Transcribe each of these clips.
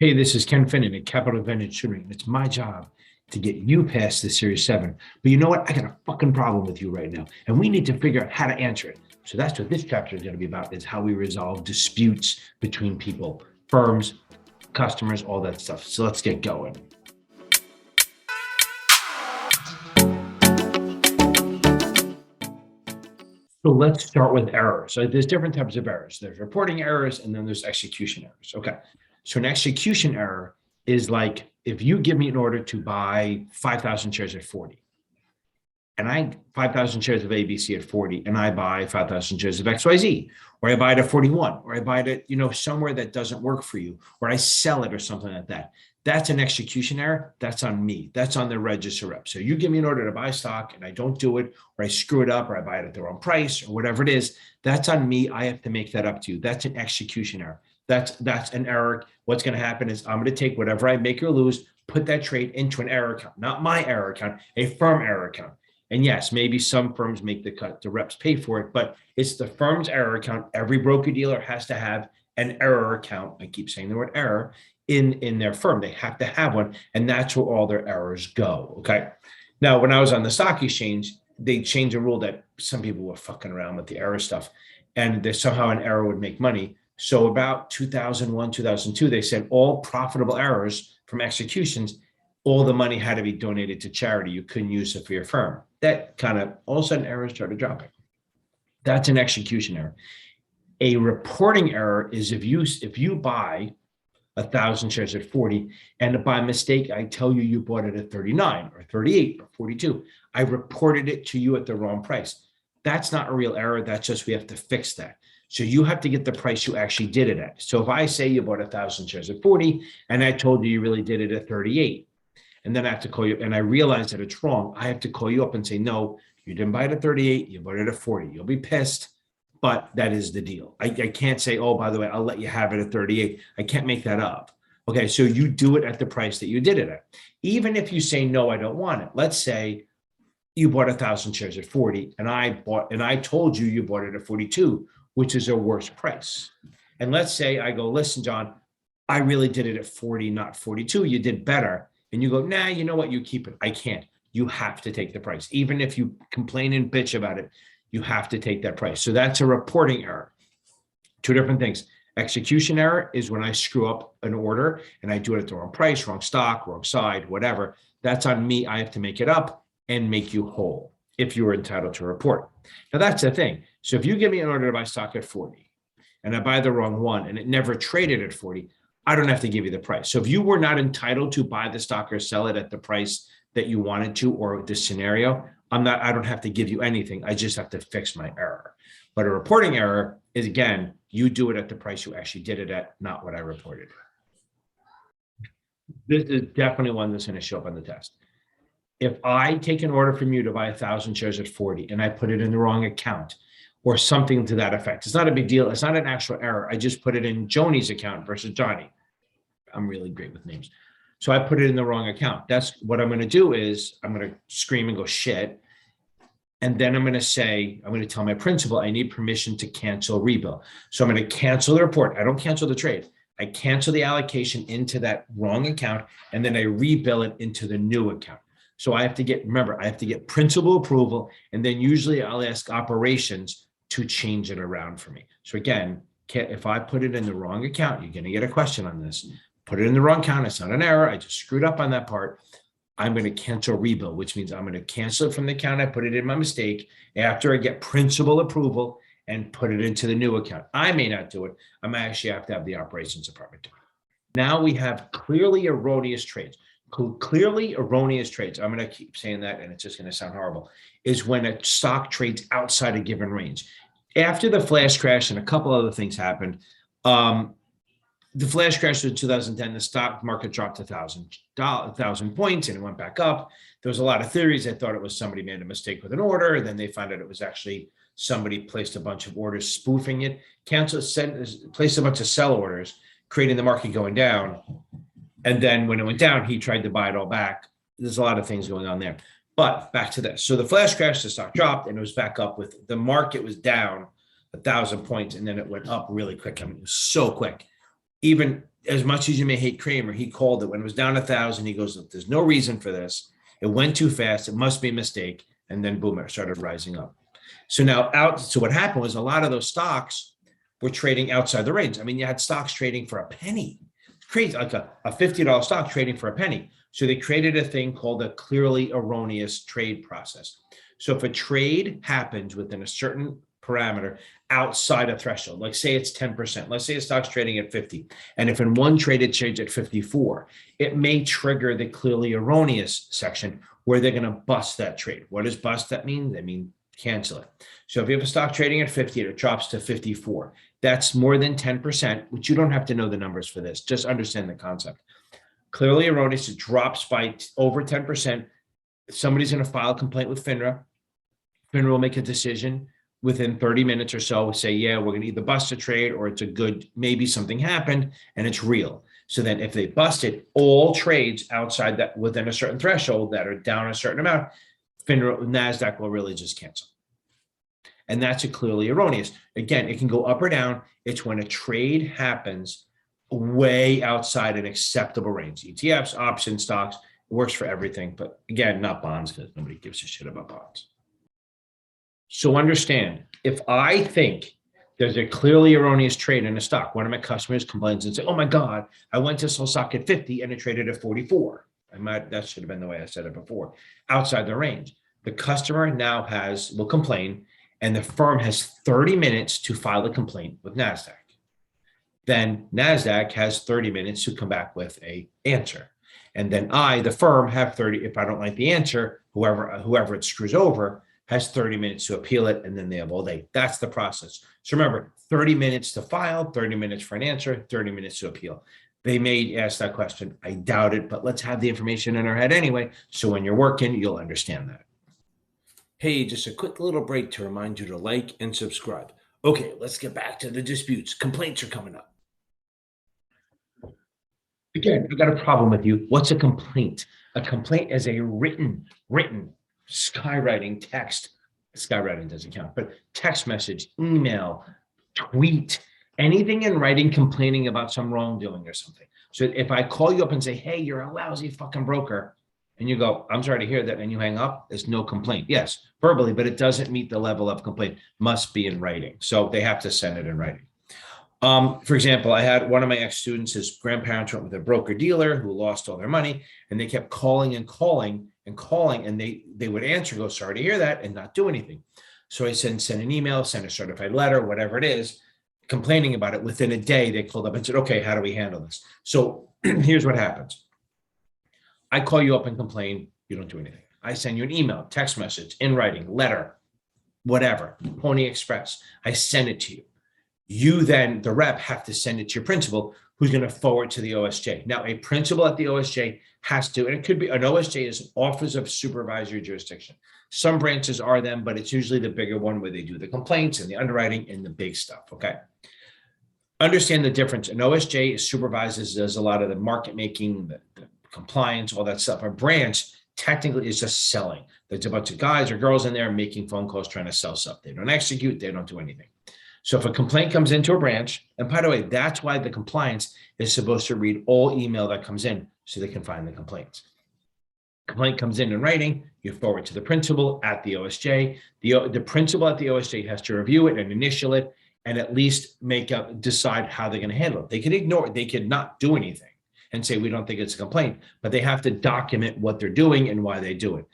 Hey, this is Ken Finnan at Capital Advantage Tutoring. It's my job to get you past the Series 7. But you know what? I got a fucking problem with you right now, and we need to figure out how to answer it. So that's what this chapter is going to be about, is how we resolve disputes between people, firms, customers, all that stuff. So let's get going. So let's start with errors. So there's different types of errors. There's reporting errors, and then there's execution errors. Okay. So an execution error is like if you give me an order to buy 5,000 shares at 40, and I 5,000 shares of ABC at 40, and I buy 5,000 shares of XYZ, or I buy it at 41, or I buy it at, somewhere that doesn't work for you, or I sell it or something like that. That's an execution error. That's on me. That's on the register rep. So you give me an order to buy stock and I don't do it, or I screw it up, or I buy it at the wrong price, or whatever it is. That's on me. I have to make that up to you. That's an execution error. That's an error. What's going to happen is I'm going to take whatever I make or lose, put that trade into an error account, not my error account, a firm error account. And yes, maybe some firms make the cut, the reps pay for it, but it's the firm's error account. Every broker dealer has to have an error account. I keep saying the word error in their firm. They have to have one, and that's where all their errors go. Okay. Now, when I was on the stock exchange, they changed a rule that some people were fucking around with the error stuff, and there's somehow an error would make money. So about 2001, 2002, they said all profitable errors from executions, all the money had to be donated to charity. You couldn't use it for your firm. That kind of, all of a sudden, errors started dropping. That's an execution error. A reporting error is if you buy 1,000 shares at 40, and by mistake, I tell you bought it at 39 or 38 or 42. I reported it to you at the wrong price. That's not a real error. That's just, we have to fix that. So you have to get the price you actually did it at. So if I say you bought 1,000 shares at 40, and I told you really did it at 38, and then I have to call you, and I realize that it's wrong, I have to call you up and say, no, you didn't buy it at 38, you bought it at 40. You'll be pissed, but that is the deal. I can't say, oh, by the way, I'll let you have it at 38. I can't make that up. Okay, so you do it at the price that you did it at. Even if you say, no, I don't want it. Let's say you bought 1,000 shares at 40, and I told you bought it at 42, which is a worse price. And let's say I go, listen, John, I really did it at 40, not 42. You did better. And you go, nah, you know what? You keep it. I can't. You have to take the price. Even if you complain and bitch about it, you have to take that price. So that's a reporting error. Two different things. Execution error is when I screw up an order and I do it at the wrong price, wrong stock, wrong side, whatever. That's on me. I have to make it up and make you whole if you are entitled to a report. Now, that's the thing. So if you give me an order to buy stock at 40 and I buy the wrong one and it never traded at 40, I don't have to give you the price. So if you were not entitled to buy the stock or sell it at the price that you wanted to, or this scenario, I don't have to give you anything. I just have to fix my error. But a reporting error is, again, you do it at the price you actually did it at, not what I reported. This is definitely one that's going to show up on the test. If I take an order from you to buy 1,000 shares at 40 and I put it in the wrong account or something to that effect, it's not a big deal. It's not an actual error. I just put it in Joni's account versus Johnny. I'm really great with names. So I put it in the wrong account. That's what I'm going to do is I'm going to scream and go shit. And then I'm going to tell my principal, I need permission to cancel rebill. So I'm going to cancel the report. I don't cancel the trade. I cancel the allocation into that wrong account, and then I rebill it into the new account. So I have to get principal approval, and then usually I'll ask operations to change it around for me. So again, if I put it in the wrong account, you're going to get a question on this. Put it in the wrong account. It's not an error. I just screwed up on that part. I'm going to cancel rebill, which means I'm going to cancel it from the account I put it in my mistake after I get principal approval and put it into the new account. I may not do it. I might actually have to have the operations department do it. Now we have clearly erroneous trades. Clearly erroneous trades, I'm going to keep saying that and it's just going to sound horrible, is when a stock trades outside a given range. After the flash crash and a couple other things happened, the flash crash in 2010, the stock market dropped 1,000 points and it went back up. There was a lot of theories. They thought it was somebody made a mistake with an order, and then they found out it was actually somebody placed a bunch of orders spoofing it, placed a bunch of sell orders, creating the market going down. And then when it went down, he tried to buy it all back. There's a lot of things going on there. But back to this. So the flash crash, the stock dropped and it was back up with the market was down 1,000 points and then it went up really quick. I mean, it was so quick. Even as much as you may hate Kramer, he called it when it was down 1,000. He goes, look, there's no reason for this. It went too fast. It must be a mistake. And then boom, it started rising up. So so what happened was a lot of those stocks were trading outside the range. I mean, you had stocks trading for a penny. Crazy, like a $50 stock trading for a penny. So they created a thing called a clearly erroneous trade process. So if a trade happens within a certain parameter outside a threshold, like say it's 10%, let's say a stock's trading at 50, and if in one trade it trades at 54, it may trigger the clearly erroneous section where they're going to bust that trade. What does bust that mean? They mean cancel it. So if you have a stock trading at 50 and it drops to 54, that's more than 10%, which you don't have to know the numbers for this, just understand the concept. Clearly erroneous, it drops by over 10%. Somebody's going to file a complaint with FINRA. FINRA will make a decision within 30 minutes or so, say, yeah, we're going to either bust a trade or it's a good, maybe something happened and it's real. So then if they bust it, all trades outside that within a certain threshold that are down a certain amount, FINRA, NASDAQ will really just cancel. And that's a clearly erroneous. Again, it can go up or down. It's when a trade happens way outside an acceptable range. ETFs, options, stocks, it works for everything. But again, not bonds, because nobody gives a shit about bonds. So understand, if I think there's a clearly erroneous trade in a stock, one of my customers complains and says, oh my God, I went to sell stock at 50 and it traded at 44. That should have been the way I said it before, outside the range. The customer now will complain, and the firm has 30 minutes to file a complaint with NASDAQ. Then NASDAQ has 30 minutes to come back with an answer. And then the firm, have 30, if I don't like the answer, whoever it screws over, has 30 minutes to appeal it, and then they have all day. That's the process. So remember, 30 minutes to file, 30 minutes for an answer, 30 minutes to appeal. They may ask that question. I doubt it, but let's have the information in our head anyway. So when you're working, you'll understand that. Hey, just a quick little break to remind you to like and subscribe. Okay, let's get back to the disputes. Complaints are coming up. Again, I've got a problem with you. What's a complaint? A complaint is a written skywriting text. Skywriting doesn't count, but text message, email, tweet, anything in writing complaining about some wrongdoing or something. So if I call you up and say, hey, you're a lousy fucking broker, and you go, I'm sorry to hear that, and you hang up, there's no complaint. Yes, verbally, but it doesn't meet the level of complaint. Must be in writing. So they have to send it in writing. For example, I had one of my ex-students, his grandparents went with a broker dealer who lost all their money, and they kept calling and calling, and they would answer, go, sorry to hear that, and not do anything. So I send an email, send a certified letter, whatever it is, complaining about it. Within a day, they called up and said, okay, how do we handle this? So here's what happens. I call you up and complain, you don't do anything. I send you an email, text message, in writing, letter, whatever, Pony Express. I send it to you. You then, the rep, have to send it to your principal, who's going to forward to the OSJ. Now, a principal at the OSJ has to, and it could be, an OSJ is Office of Supervisory Jurisdiction. Some branches are them, but it's usually the bigger one where they do the complaints and the underwriting and the big stuff, okay? Understand the difference. An OSJ supervises, does a lot of the market making, the compliance, all that stuff. A branch technically is just selling. There's a bunch of guys or girls in there making phone calls trying to sell stuff. They don't execute, they don't do anything. So if a complaint comes into a branch, and by the way, that's why the compliance is supposed to read all email that comes in so they can find the complaints. Complaint comes in writing, you forward to the principal at the OSJ. The principal at the OSJ has to review it and initial it and at least decide how they're going to handle it. They could ignore it. They could not do anything and say, we don't think it's a complaint, but they have to document what they're doing and why they do it.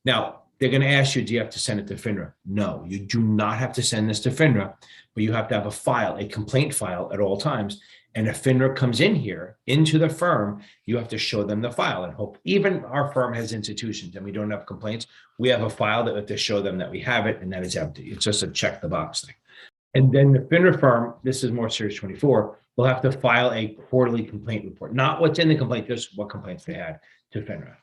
Now, they're going to ask you, do you have to send it to FINRA? No, you do not have to send this to FINRA, but you have to have a file, a complaint file at all times. And if FINRA comes in here into the firm, you have to show them the file and hope. Even our firm has institutions and we don't have complaints. We have a file that we have to show them that we have it and that it's empty. It's just a check the box thing. And then the FINRA firm, this is more Series 24, will have to file a quarterly complaint report, not what's in the complaint, just what complaints they had to FINRA.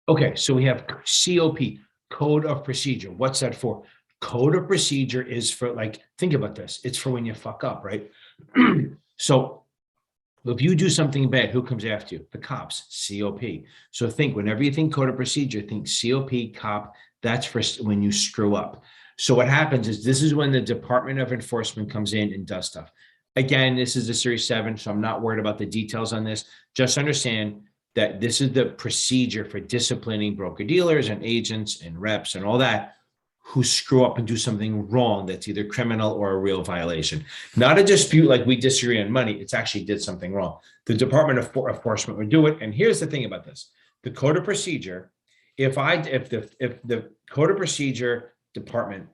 Okay, so we have COP, Code of Procedure. What's that for? Code of Procedure is for, like, think about this. It's for when you fuck up, right? So if you do something bad, who comes after you? The cops, COP. So think, whenever you think Code of Procedure, think COP, cop, that's for when you screw up. So what happens is this is when the Department of Enforcement comes in and does stuff. Again, this is a Series 7, so I'm not worried about the details on this. Just understand that this is the procedure for disciplining broker-dealers and agents and reps and all that who screw up and do something wrong that's either criminal or a real violation. Not a dispute like we disagree on money. It's actually did something wrong. The Department of Enforcement would do it. And here's the thing about this. The Code of Procedure, if the Code of Procedure Department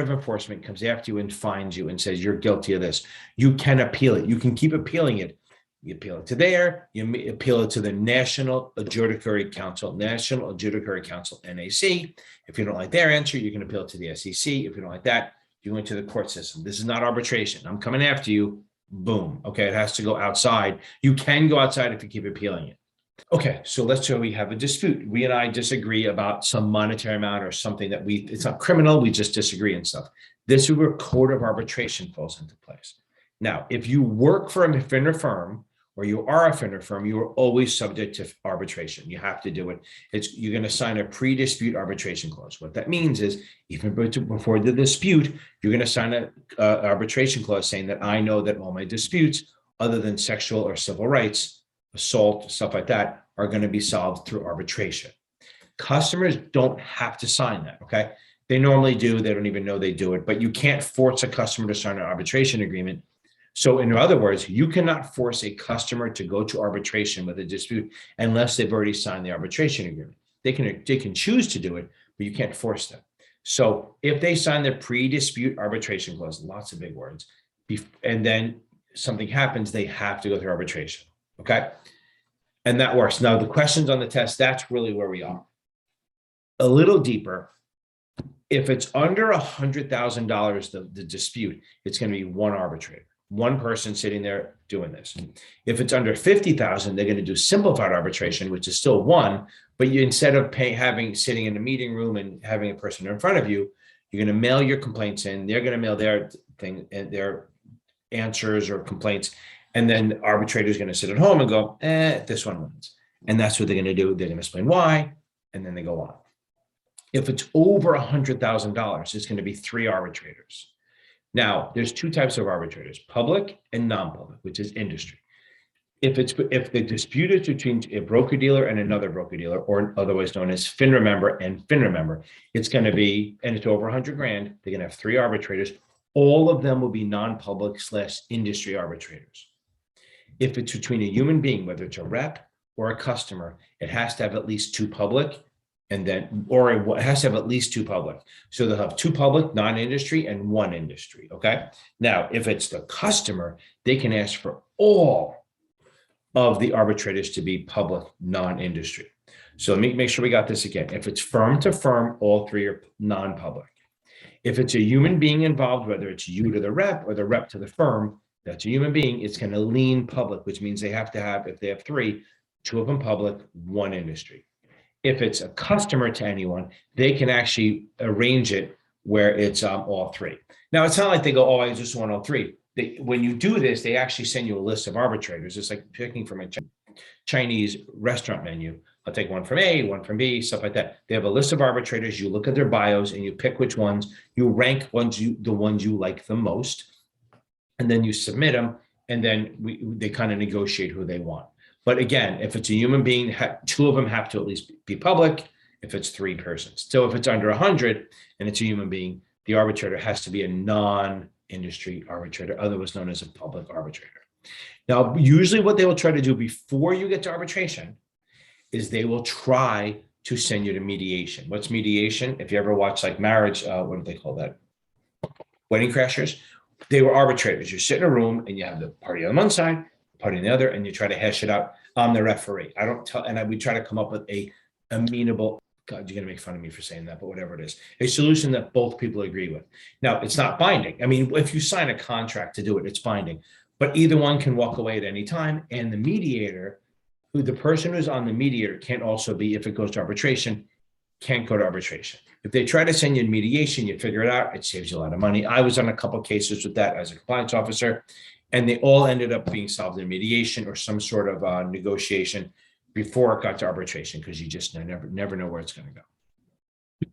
of Enforcement comes after you and fines you and says you're guilty of this, you can appeal it. You can keep appealing it. You appeal it to there, you appeal it to the National Adjudicatory Council, NAC. If you don't like their answer, you can appeal it to the SEC. If you don't like that, you go into the court system. This is not arbitration. I'm coming after you. Boom. Okay, it has to go outside. You can go outside if you keep appealing it. Okay, so let's say we have a dispute. We and I disagree about some monetary amount or something that it's not criminal, we just disagree and stuff. This is where code of arbitration falls into place. Now, if you work for a FINRA firm, or you are a FINRA firm, you are always subject to arbitration. You have to do it. You're going to sign a pre-dispute arbitration clause. What that means is, even before the dispute, you're going to sign an arbitration clause saying that I know that all my disputes, other than sexual or civil rights, assault, stuff like that, are going to be solved through arbitration. Customers don't have to sign that, okay? They normally do. They don't even know they do it, but you can't force a customer to sign an arbitration agreement. So in other words, you cannot force a customer to go to arbitration with a dispute unless they've already signed the arbitration agreement. They can choose to do it, but you can't force them. So if they sign the pre-dispute arbitration clause, lots of big words, and then something happens, they have to go through arbitration, okay? And that works. Now the questions on the test, that's really where we are. A little deeper, if it's under $100,000, the dispute, it's going to be one arbitrator. One person sitting there doing this. If it's under 50,000, they're going to do simplified arbitration, which is still one, but you, instead of sitting in a meeting room and having a person in front of you, you're going to mail your complaints in. They're going to mail their thing and their answers or complaints. And then the arbitrator is going to sit at home and go, this one wins. And that's what they're going to do. They're going to explain why, and then they go on. If it's over $100,000, it's going to be 3 arbitrators. Now, there's 2 types of arbitrators, public and non-public, which is industry. If the dispute is between a broker-dealer and another broker-dealer, or otherwise known as FINRA member and FINRA member, it's going to be, and it's over 100 grand, they're going to have 3 arbitrators. All of them will be non-public / industry arbitrators. If it's between a human being, whether it's a rep or a customer, it has to have at least 2 public. And then, or it has to have at least 2 public. So they'll have 2 public, non-industry, and 1 industry, okay? Now, if it's the customer, they can ask for all of the arbitrators to be public, non-industry. So let me make sure we got this again. If it's firm to firm, all 3 are non-public. If it's a human being involved, whether it's you to the rep or the rep to the firm, that's a human being, it's going to lean public, which means they have to have, if they have 3, 2 of them public, 1 industry. If it's a customer to anyone, they can actually arrange it where it's all 3. Now, it's not like they go, oh, I just want all 3. When you do this, they actually send you a list of arbitrators. It's like picking from a Chinese restaurant menu. I'll take one from A, one from B, stuff like that. They have a list of arbitrators. You look at their bios and you pick which ones. You rank the ones you like the most, and then you submit them, and then they kind of negotiate who they want. But again, if it's a human being, 2 of them have to at least be public if it's 3 persons. So if it's under 100 and it's a human being, the arbitrator has to be a non-industry arbitrator, otherwise known as a public arbitrator. Now, usually what they will try to do before you get to arbitration is they will try to send you to mediation. What's mediation? If you ever watch like marriage, what do they call that? Wedding Crashers. They were arbitrators. You sit in a room and you have the party on one side, party on the other, and you try to hash it out. I'm the referee. We try to come up with a amenable, God, you're going to make fun of me for saying that, but whatever it is, a solution that both people agree with. Now, it's not binding. I mean, if you sign a contract to do it, it's binding, but either one can walk away at any time. And the mediator, the person who's on the mediator can't also be, if it goes to arbitration, can't go to arbitration. If they try to send you in mediation, you figure it out, it saves you a lot of money. I was on a couple of cases with that as a compliance officer, and they all ended up being solved in mediation or some sort of negotiation before it got to arbitration, because you just never know where it's going to go.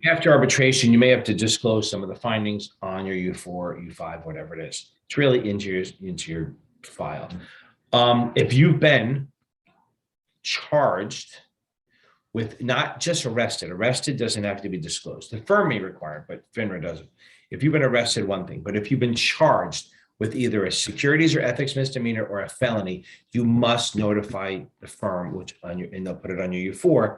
After arbitration, you may have to disclose some of the findings on your U4, U5, whatever it is. It's really into your file. If you've been charged with not just arrested doesn't have to be disclosed. The firm may require it, but FINRA doesn't. If you've been arrested, one thing, but if you've been charged with either a securities or ethics misdemeanor or a felony, you must notify the firm, which on your, and they'll put it on your U4.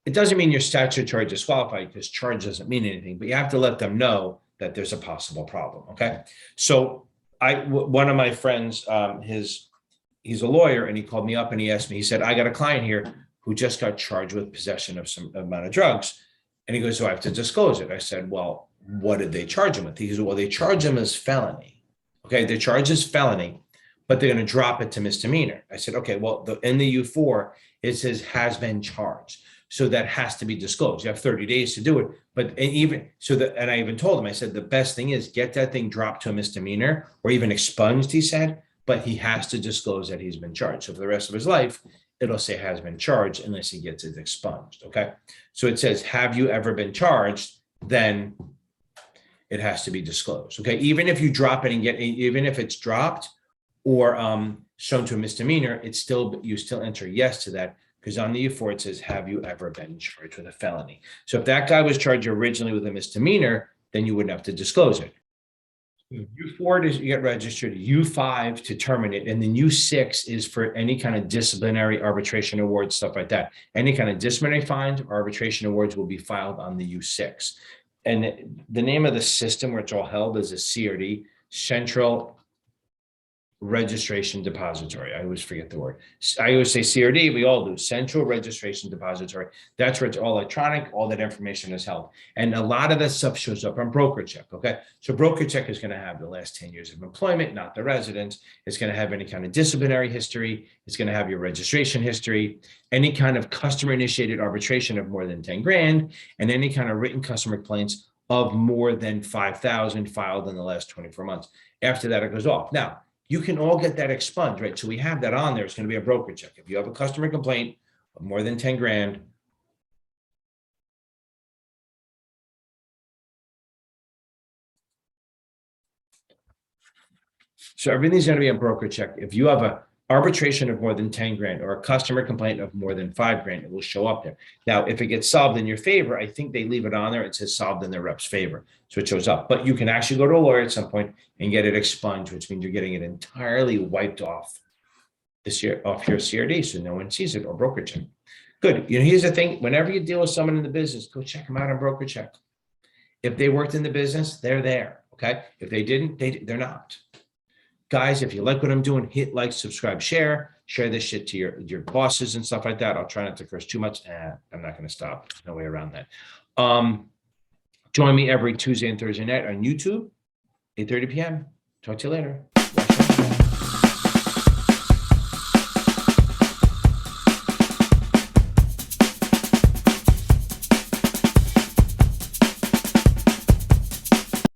It doesn't mean you're statutory disqualified because charge doesn't mean anything, but you have to let them know that there's a possible problem. Okay. So one of my friends, he's a lawyer, and he called me up and he asked me, he said, I got a client here who just got charged with possession of some amount of drugs. And he goes, so I have to disclose it. I said, well, what did they charge him with? He goes, well, they charge him as felony. Okay. They charge as felony, but they're going to drop it to misdemeanor. I said, okay, well, in the U4, it says has been charged. So that has to be disclosed. You have 30 days to do it. But and I even told him, I said, the best thing is get that thing dropped to a misdemeanor or even expunged, he said, but he has to disclose that he's been charged. So for the rest of his life, it'll say has been charged unless he gets it expunged. Okay. So it says, have you ever been charged? Then it has to be disclosed. Okay. Even if you drop it and even if it's dropped or shown to a misdemeanor, you still enter yes to that. Because on the U4, it says, have you ever been charged with a felony? So if that guy was charged originally with a misdemeanor, then you wouldn't have to disclose it. U4 is you get registered, U5 to terminate, and then U6 is for any kind of disciplinary arbitration awards, stuff like that. Any kind of disciplinary fines or arbitration awards will be filed on the U6. And the name of the system where it's all held is a CRD, Central Registration Depository. I always forget the word. I always say CRD, we all do, Central Registration Depository. That's where it's all electronic, all that information is held. And a lot of that stuff shows up on Brokercheck, okay? So Brokercheck is gonna have the last 10 years of employment, not the residence. It's gonna have any kind of disciplinary history. It's gonna have your registration history, any kind of customer-initiated arbitration of more than 10 grand, and any kind of written customer complaints of more than 5,000 filed in the last 24 months. After that, it goes off. Now, you can all get that expunged, right? So we have that on there. It's going to be a Brokercheck. If you have a customer complaint of more than 10 grand, so everything's going to be a Brokercheck. If you have a arbitration of more than 10 grand or a customer complaint of more than 5 grand, it will show up there. Now, if it gets solved in your favor, I think they leave it on there. It says solved in their rep's favor. So it shows up, but you can actually go to a lawyer at some point and get it expunged, which means you're getting it entirely wiped off this year off your CRD. So no one sees it or Brokercheck. Good. You know, here's the thing. Whenever you deal with someone in the business, go check them out on Brokercheck. If they worked in the business, they're there. Okay. If they didn't, they're not. Guys, if you like what I'm doing, hit like, subscribe, share this shit to your bosses and stuff like that. I'll try not to curse too much. I'm not going to stop. There's no way around that. Join me every Tuesday and Thursday night on YouTube, 8:30 p.m. Talk to you later.